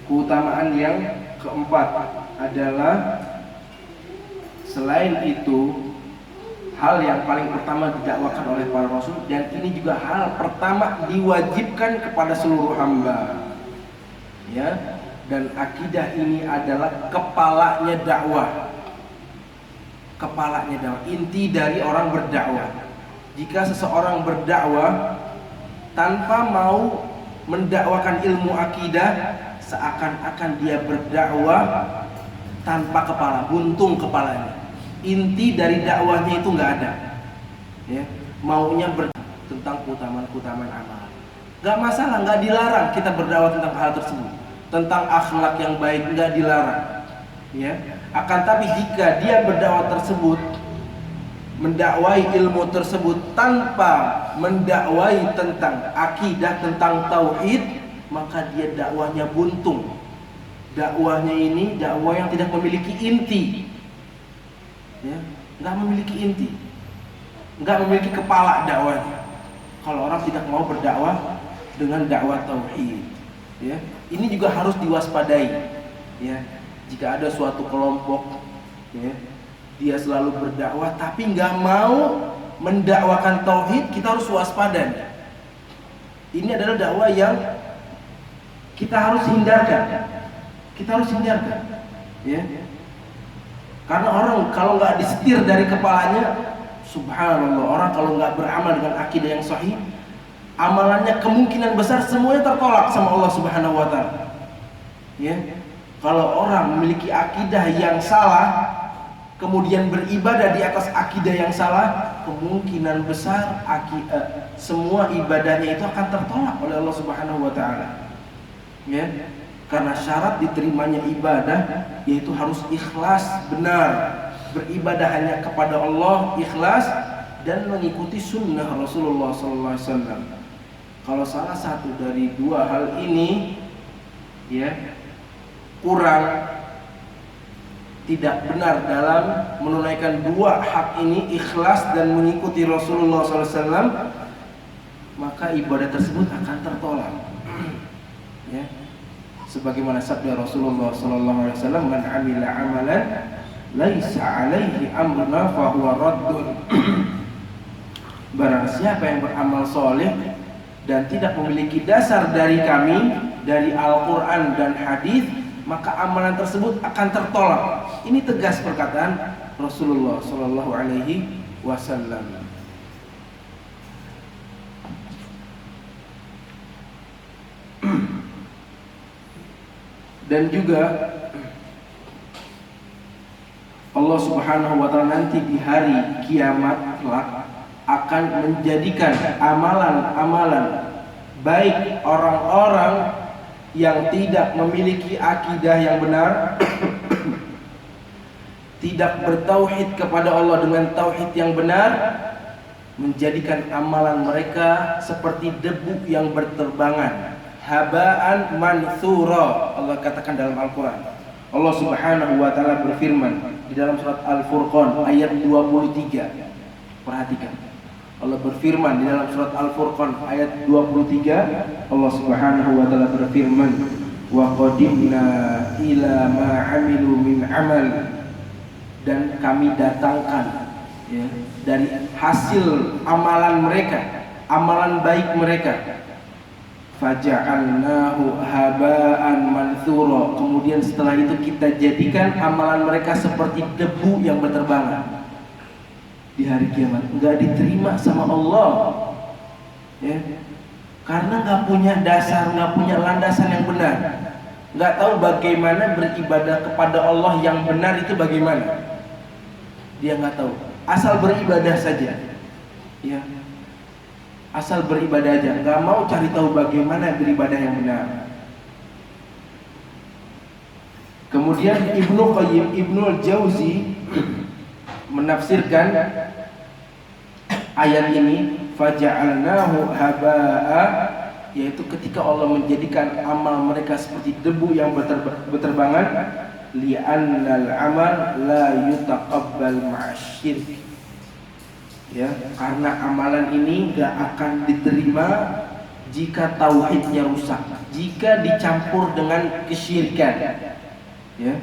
keutamaan yang keempat adalah selain itu hal yang paling pertama didakwakan oleh para rasul, dan ini juga hal pertama diwajibkan kepada seluruh hamba. Ya, dan akidah ini adalah kepalanya dakwah. Kepalanya dakwah, inti dari orang berdakwah. Jika seseorang berdakwah tanpa mau mendakwakan ilmu akidah, seakan-akan dia berdakwah tanpa kepala, buntung kepalanya. Inti dari dakwahnya itu nggak ada. Ya, maunya tentang keutamaan-keutamaan amal. Nggak masalah, nggak dilarang kita berdakwah tentang hal tersebut. Tentang akhlak yang baik nggak dilarang. Ya, akan tapi jika dia berdakwah tersebut, mendakwai ilmu tersebut tanpa mendakwai tentang akidah, tentang tauhid, maka dia dakwahnya buntung. Dakwahnya ini dakwah yang tidak memiliki inti. Ya, nggak memiliki inti, nggak memiliki kepala dakwahnya. Kalau orang tidak mau berdakwah dengan dakwah tauhid, ya, ini juga harus diwaspadai. Ya, jika ada suatu kelompok, ya, dia selalu berdakwah tapi nggak mau mendakwakan tauhid, kita harus waspada. Ini adalah dakwah yang kita harus hindarkan. Kita harus hindarkan. Ya. Karena orang kalau nggak disetir dari kepalanya, subhanallah, orang kalau nggak beramal dengan akidah yang sahih, amalannya kemungkinan besar semuanya tertolak sama Allah Subhanahu wa taala. Ya. Kalau orang memiliki akidah yang salah, kemudian beribadah di atas akidah yang salah, kemungkinan besar semua ibadahnya itu akan tertolak oleh Allah Subhanahu wa taala. Ya. Karena syarat diterimanya ibadah yaitu harus ikhlas, benar, beribadah hanya kepada Allah, ikhlas, dan mengikuti sunnah Rasulullah SAW. Kalau salah satu dari dua hal ini, ya, kurang, tidak benar dalam menunaikan dua hak ini, ikhlas dan mengikuti Rasulullah SAW, maka ibadah tersebut akan tertolak. Ya. Sebagaimana sabda Rasulullah SAW, man amila amalan laisa alaihi amruna fahuwa raddun. Barang siapa yang beramal soleh dan tidak memiliki dasar dari kami, dari Al-Quran dan hadis, maka amalan tersebut akan tertolak. Ini tegas perkataan Rasulullah SAW. Dan juga Allah Subhanahu wa taala nanti di hari kiamat kelak akan menjadikan amalan-amalan baik orang-orang yang tidak memiliki akidah yang benar, tidak bertauhid kepada Allah dengan tauhid yang benar, menjadikan amalan mereka seperti debu yang berterbangan, habaan mansura. Allah katakan dalam Al-Quran. Allah Subhanahu wa taala berfirman di dalam surat Al-Furqan ayat 23. Perhatikan. Allah berfirman di dalam surat Al-Furqan ayat 23. Allah Subhanahu wa taala berfirman, "Wa qadimna ila ma 'amilu min 'amal." Dan kami datangkan, ya, dari hasil amalan mereka, amalan baik mereka, faja'alnahu haba'an manthura. Kemudian setelah itu kita jadikan amalan mereka seperti debu yang berterbangan. Di hari kiamat enggak diterima sama Allah, ya, karena enggak punya dasar, enggak punya landasan yang benar, enggak tahu bagaimana beribadah kepada Allah yang benar itu bagaimana. Dia enggak tahu, asal beribadah saja, ya, asal beribadah aja, nggak mau cari tahu bagaimana beribadah yang benar. Kemudian Ibnu Qayyim, Ibnul Jauzi menafsirkan ayat ini, faja'alnahu haba'a, yaitu ketika Allah menjadikan amal mereka seperti debu yang berterbangan, li'annal amal la yutaqabbal ma'asyirk. Ya, karena amalan ini gak akan diterima jika tauhidnya rusak, jika dicampur dengan kesyirikan. Ya,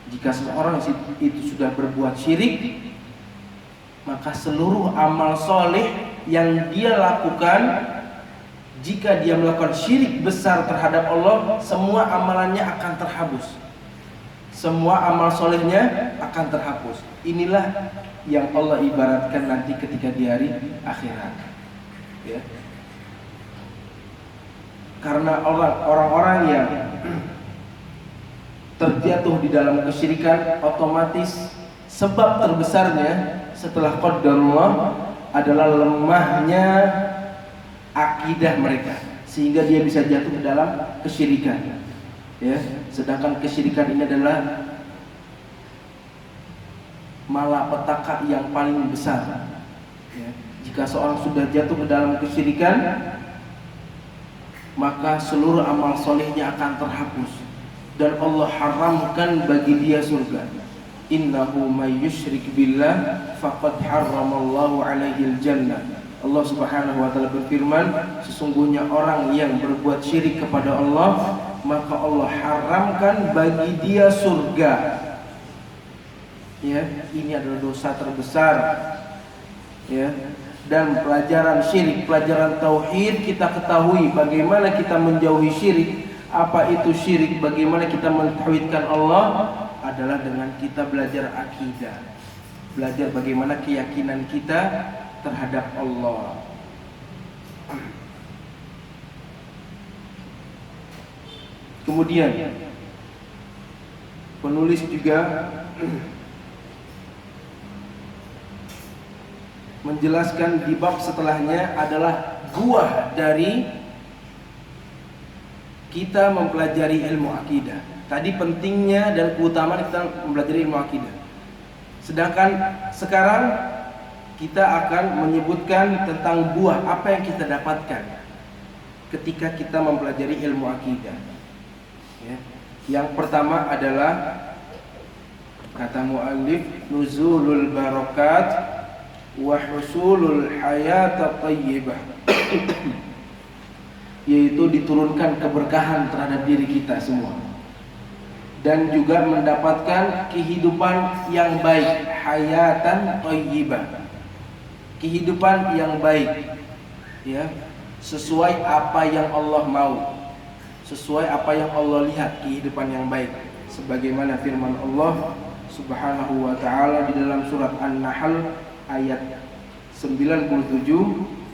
jika seorang itu sudah berbuat syirik, maka seluruh amal soleh yang dia lakukan, jika dia melakukan syirik besar terhadap Allah, semua amalannya akan terhapus, semua amal solehnya akan terhapus. Inilah yang Allah ibaratkan nanti ketika di hari akhirat, ya. Karena orang-orang yang terjatuh di dalam kesyirikan, otomatis sebab terbesarnya setelah qadarullah adalah lemahnya akidah mereka, sehingga dia bisa jatuh ke dalam kesyirikan, ya. Sedangkan kesyirikan ini adalah malapetaka yang paling besar, ya. Jika seorang sudah jatuh ke dalam kesyirikan, maka seluruh amal solehnya akan terhapus dan Allah haramkan bagi dia surga. Innahu may yusyrik billah faqad harramallahu alaihil jannah. Allah Subhanahu wa taala berfirman, sesungguhnya orang yang berbuat syirik kepada Allah, maka Allah haramkan bagi dia surga. Ya, ini adalah dosa terbesar, ya. Dan pelajaran syirik, pelajaran tauhid, kita ketahui bagaimana kita menjauhi syirik. Apa itu syirik, bagaimana kita mentauhidkan Allah, adalah dengan kita belajar akidah, belajar bagaimana keyakinan kita terhadap Allah. Kemudian penulis juga menjelaskan di bab setelahnya adalah buah dari kita mempelajari ilmu akidah. Tadi pentingnya dan keutamaan kita mempelajari ilmu akidah. Sedangkan sekarang kita akan menyebutkan tentang buah apa yang kita dapatkan ketika kita mempelajari ilmu akidah. Ya. Yang pertama adalah kata muallif, nuzulul barakat wa husulul hayat thayyibah. Yaitu diturunkan keberkahan terhadap diri kita semua, dan juga mendapatkan kehidupan yang baik, hayatan thayyibah, kehidupan yang baik, ya, sesuai apa yang Allah mau, sesuai apa yang Allah lihat, kehidupan yang baik, sebagaimana firman Allah Subhanahu wa taala di dalam surat An-Nahl ayat 97.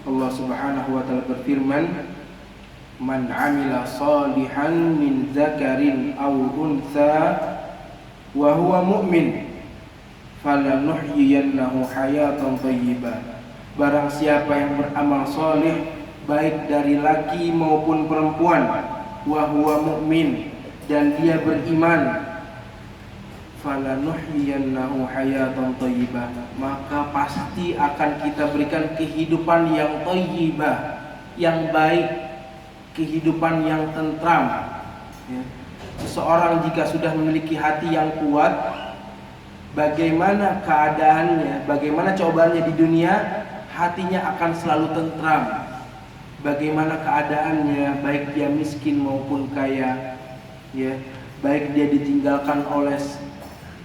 Allah Subhanahu wa taala berfirman, man 'amila shalihan min dzakarin aw untha wa huwa mu'min falanuhyiyannahu hayatan thayyibah. Barang siapa yang beramal soleh baik dari laki maupun perempuan, wa huwa mu'min, dan dia beriman, falanuhyiyannahu hayatan thayyibah, maka pasti akan kita berikan kehidupan yang thayyibah, yang baik, kehidupan yang tentram. Ya. Seseorang jika sudah memiliki hati yang kuat, bagaimana keadaannya, bagaimana cobaannya di dunia, hatinya akan selalu tentram. Bagaimana keadaannya, baik dia miskin maupun kaya, ya, baik dia ditinggalkan oleh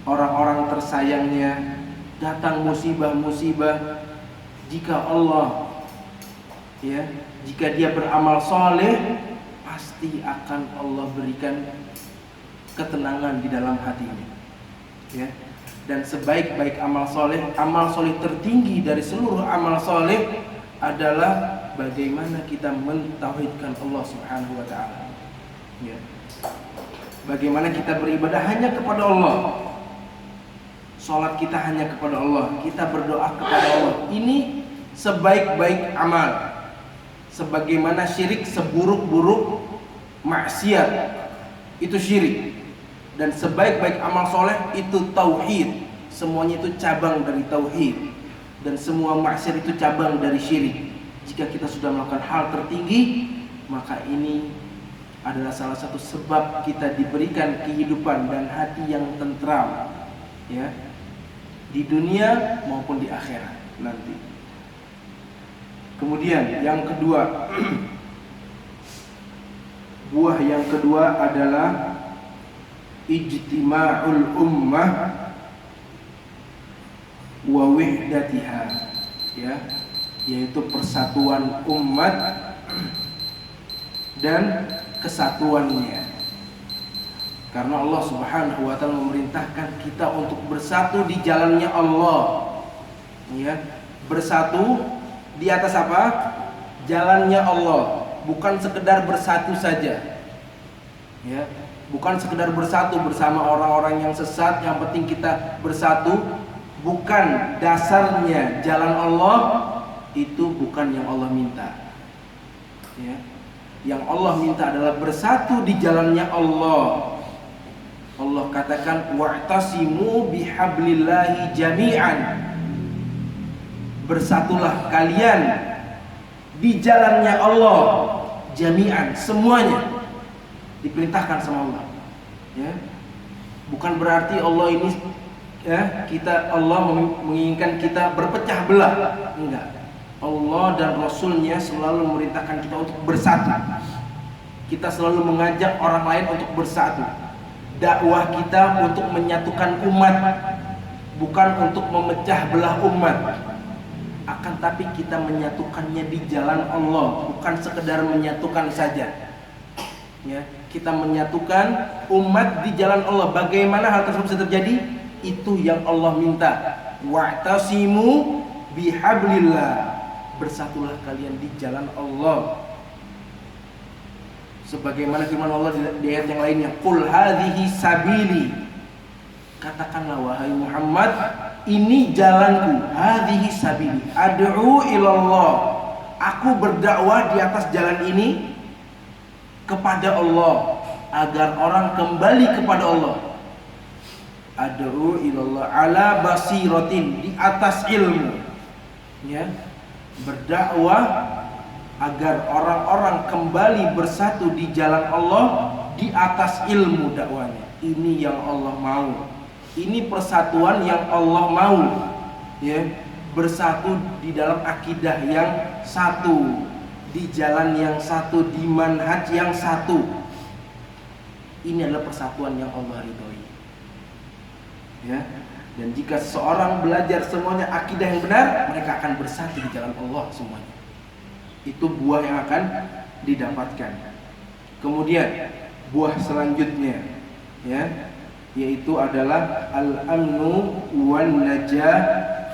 orang-orang tersayangnya, datang musibah-musibah, jika Allah, ya, jika dia beramal soleh, pasti akan Allah berikan ketenangan di dalam hatinya, ya. Dan sebaik-baik amal soleh tertinggi dari seluruh amal soleh adalah bagaimana kita mentauhidkan Allah Subhanahu wa taala. Ya. Bagaimana kita beribadah hanya kepada Allah. Salat kita hanya kepada Allah, kita berdoa kepada Allah. Ini sebaik-baik amal. Sebagaimana syirik seburuk-buruk maksiat, itu syirik. Dan sebaik-baik amal soleh itu tauhid. Semuanya itu cabang dari tauhid. Dan semua maksiat itu cabang dari syirik. Jika kita sudah melakukan hal tertinggi, maka ini adalah salah satu sebab kita diberikan kehidupan dan hati yang tentram, ya, di dunia maupun di akhirat nanti. Kemudian yang kedua, buah yang kedua adalah ijtima'ul ummah wa wihdatiha, ya, yaitu persatuan umat dan kesatuannya. Karena Allah Subhanahu wa taala memerintahkan kita untuk bersatu di jalannya Allah, ya, bersatu di atas apa? Jalannya Allah, bukan sekedar bersatu saja, ya. Bukan sekedar bersatu bersama orang-orang yang sesat, yang penting kita bersatu. Bukan, dasarnya jalan Allah itu bukan yang Allah minta, ya. Yang Allah minta adalah bersatu di jalannya Allah. Allah katakan wa'tasimu bihablillahi jami'an, bersatulah kalian di jalannya Allah jami'an, semuanya diperintahkan sama Allah, ya. Bukan berarti Allah ini, ya, Allah menginginkan kita berpecah belah, enggak. Allah dan Rasulnya selalu memerintahkan kita untuk bersatu. Kita selalu mengajak orang lain untuk bersatu. Dakwah kita untuk menyatukan umat, bukan untuk memecah belah umat. Akan tapi kita menyatukannya di jalan Allah, bukan sekedar menyatukan saja, ya. Kita menyatukan umat di jalan Allah. Bagaimana hal tersebut bisa terjadi? Itu yang Allah minta. Wa'tasimu bihablillah, bersatulah kalian di jalan Allah. Sebagaimana firman Allah di ayat yang lainnya, qul hadhihi sabili, katakanlah wahai Muhammad, ini jalanku, hadhihi sabili, ad'u ilallah, aku berdakwah di atas jalan ini kepada Allah, agar orang kembali kepada Allah. Ad'u ilallah ala basiratin, di atas ilmu, ya. Berdakwah agar orang-orang kembali bersatu di jalan Allah di atas ilmu dakwanya. Ini yang Allah mau. Ini persatuan yang Allah mau, ya. Bersatu di dalam akidah yang satu, di jalan yang satu, di manhaj yang satu. Ini adalah persatuan yang Allah ridhoi, ya. Dan jika seseorang belajar semuanya akidah yang benar, mereka akan bersatu di jalan Allah semuanya. Itu buah yang akan didapatkan. Kemudian buah selanjutnya, ya, yaitu adalah al-amnu wan najah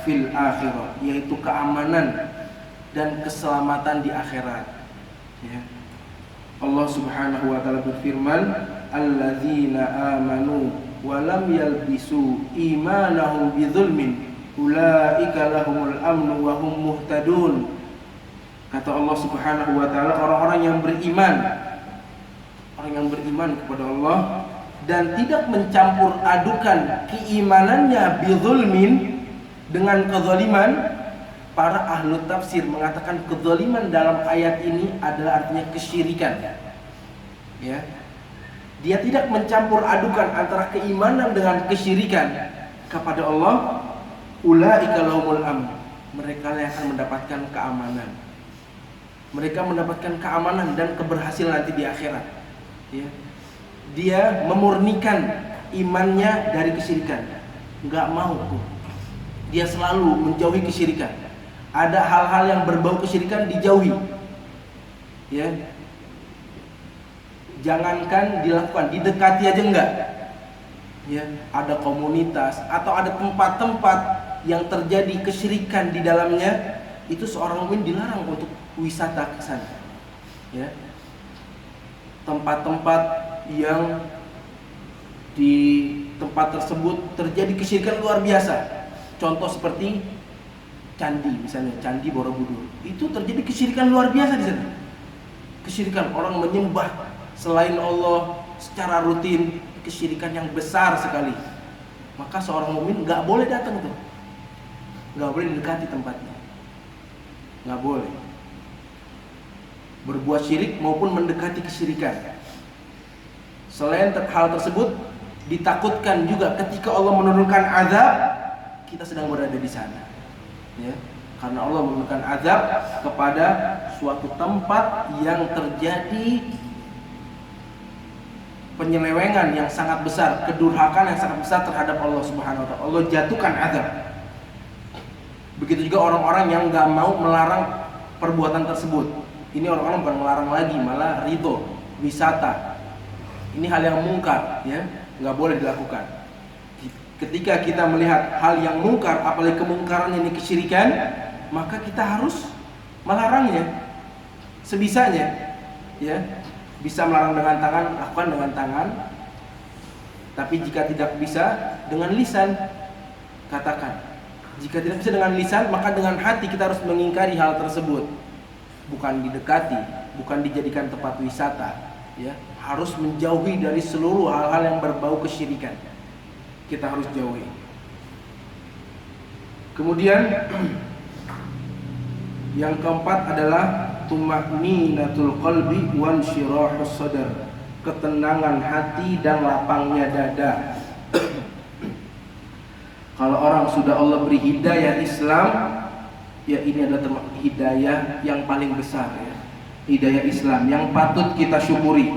fil akhirah, yaitu keamanan dan keselamatan di akhirat, ya. Allah Subhanahu wa taala berfirman, "Alladzina amanu wa lam yalbisu imanahum bidzulmin, ulaika lahumul amnu wa hum muhtadun." Kata Allah Subhanahu wa taala, orang-orang yang beriman, orang yang beriman kepada Allah dan tidak mencampur adukan keimanannya bidzulmin, dengan kezaliman. Para ahlu tafsir mengatakan kezaliman dalam ayat ini adalah artinya kesyirikan. Ya. Dia tidak mencampur adukan antara keimanan dengan kesyirikan kepada Allah. Ulaika lahumul amn. Mereka yang akan mendapatkan keamanan. Mereka mendapatkan keamanan dan keberhasilan nanti di akhirat. Ya. Dia memurnikan imannya dari kesyirikan. Enggak mau. Dia selalu menjauhi kesyirikan. Ada hal-hal yang berbau kesyirikan dijauhi. Ya. Jangankan dilakukan, didekati aja enggak. Ya, ada komunitas atau ada tempat-tempat yang terjadi kesyirikan di dalamnya, itu seorang mukmin dilarang untuk wisata ke sana. Ya. Tempat-tempat yang di tempat tersebut terjadi kesyirikan luar biasa. Contoh seperti candi, misalnya Candi Borobudur, itu terjadi kesyirikan luar biasa di sana. Kesyirikan, orang menyembah selain Allah secara rutin, kesyirikan yang besar sekali. Maka seorang mukmin nggak boleh datang tuh, nggak boleh mendekati tempatnya, nggak boleh berbuat syirik maupun mendekati kesyirikan. Selain hal tersebut, ditakutkan juga ketika Allah menurunkan azab, kita sedang berada di sana. Ya, karena Allah menurunkan azab kepada suatu tempat yang terjadi penyelewengan yang sangat besar, kedurhakaan yang sangat besar terhadap Allah Subhanahu wa taala. Allah jatuhkan azab. Begitu juga orang-orang yang enggak mau melarang perbuatan tersebut. Ini orang-orang bukan melarang lagi, malah ridho, wisata. Ini hal yang mungkar, ya, enggak boleh dilakukan. Ketika kita melihat hal yang mungkar, apalagi kemungkaran ini kesyirikan, maka kita harus melarangnya sebisanya. Ya, bisa melarang dengan tangan, lakukan dengan tangan. Tapi jika tidak bisa, dengan lisan katakan. Jika tidak bisa dengan lisan, maka dengan hati kita harus mengingkari hal tersebut. Bukan didekati, bukan dijadikan tempat wisata. Ya, harus menjauhi dari seluruh hal-hal yang berbau kesyirikan. Kita harus jauhi. Kemudian yang keempat adalah tuma'ninatul qalbi wan syirahus sadar, ketenangan hati dan lapangnya dada. Kalau orang sudah Allah beri hidayah Islam, ya ini adalah hidayah yang paling besar, ya. Hidayah Islam yang patut kita syukuri.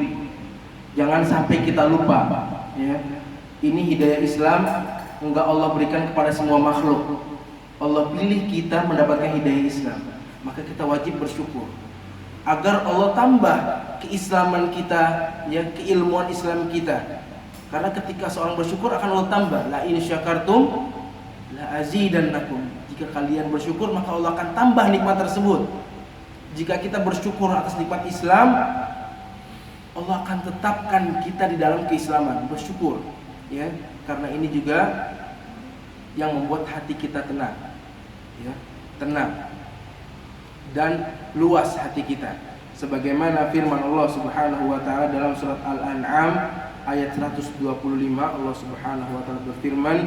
Jangan sampai kita lupa, ya. Ini hidayah Islam enggak Allah berikan kepada semua makhluk. Allah pilih kita mendapatkan hidayah Islam. Maka kita wajib bersyukur agar Allah tambah keislaman kita, ya, keilmuan Islam kita. Karena ketika seorang bersyukur akan Allah tambah. La in syakartum la azidannakum. Jika kalian bersyukur maka Allah akan tambah nikmat tersebut. Jika kita bersyukur atas nikmat Islam, Allah akan tetapkan kita di dalam keislaman, bersyukur. Ya, karena ini juga yang membuat hati kita tenang, ya, tenang dan luas hati kita. Sebagaimana firman Allah Subhanahu wa taala dalam surat Al-An'am ayat 125, Allah Subhanahu wa taala berfirman,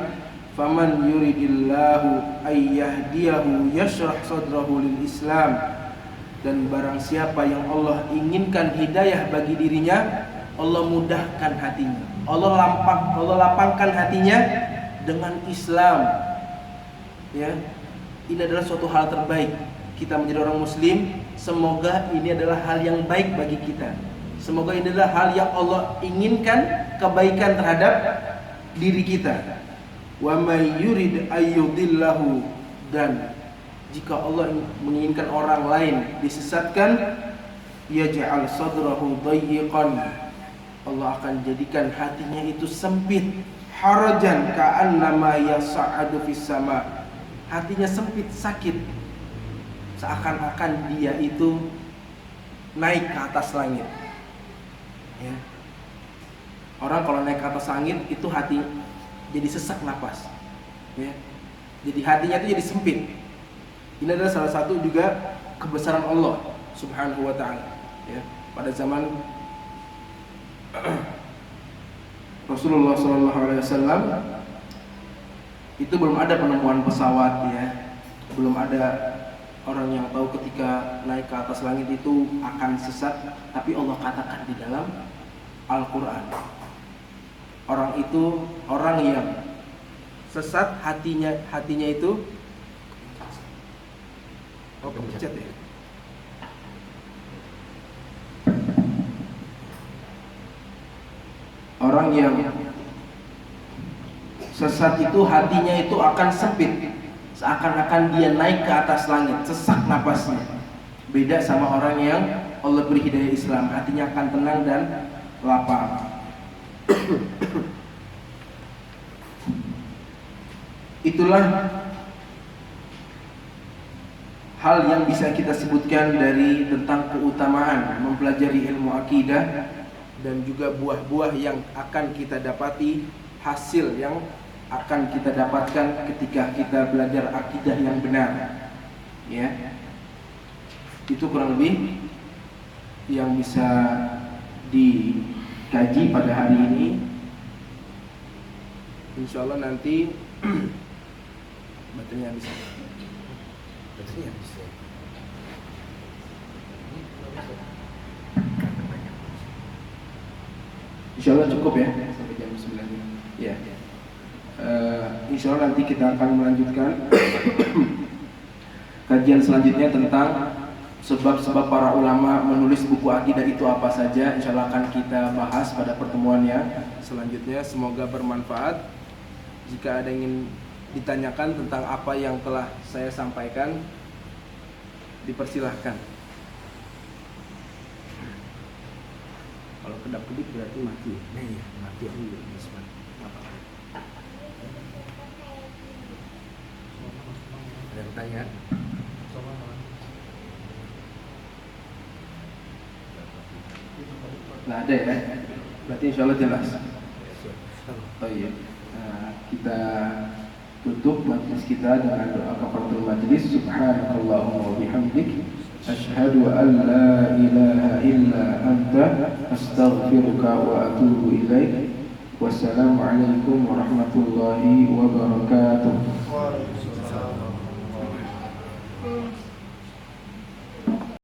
"Faman yuridillahu ayyahdiyahu yashrah sadrahu lil Islam." Dan barang siapa yang Allah inginkan hidayah bagi dirinya, Allah mudahkan hatinya. Allah lapangkan hatinya dengan Islam. Ya, ini adalah suatu hal terbaik. Kita menjadi orang Muslim, semoga ini adalah hal yang baik bagi kita. Semoga ini adalah hal yang Allah inginkan, kebaikan terhadap diri kita. Wa may yurid ayyudillahu, dan jika Allah menginginkan orang lain disesatkan, yaj'al sadrahu dayyiqan, Allah akan jadikan hatinya itu sempit, harajan ka'annama yas'adu fis sama. Hatinya sempit, sakit, seakan-akan dia itu naik ke atas langit. Ya. Orang kalau naik ke atas langit itu hati jadi sesak napas. Ya. Jadi hatinya itu jadi sempit. Ini adalah salah satu juga kebesaran Allah Subhanahu wa taala. Ya. Pada zaman Rasulullah SAW itu belum ada penemuan pesawat, ya, belum ada orang yang tahu ketika naik ke atas langit itu akan sesat, tapi Allah katakan di dalam Al-Quran, orang itu orang yang sesat hatinya itu kepencet ya. Orang yang sesat itu hatinya itu akan sempit, seakan-akan dia naik ke atas langit, sesak napasnya. Beda sama orang yang Allah beri hidayah Islam, hatinya akan tenang dan lapang. Itulah hal yang bisa kita sebutkan dari tentang keutamaan mempelajari ilmu akidah dan juga buah-buah yang akan kita dapati, hasil yang akan kita dapatkan ketika kita belajar akidah yang benar. Ya. Itu kurang lebih yang bisa dikaji pada hari ini. Insya Allah nanti baterainya bisa. Baterainya bisa. Insya Allah cukup ya sampai jam 9. Ya. Insya Allah nanti kita akan melanjutkan kajian selanjutnya tentang sebab-sebab para ulama menulis buku akidah itu apa saja. Insya Allah akan kita bahas pada pertemuannya selanjutnya. Semoga bermanfaat. Jika ada yang ingin ditanyakan tentang apa yang telah saya sampaikan, dipersilahkan. Kalau kedap-kedip berarti mati. Iya, mati. Ada yang tanya? Nggak ada ya? Berarti insya Allah jelas. Oh iya. Kita tutup majlis kita dengan doa kafaratul majlis. Subhanakallahumma wa bihamdik, asyhadu an la ilaha illa anta, astaghfiruka wa atubu ilaik. Wassalamualaikum warahmatullahi wabarakatuh.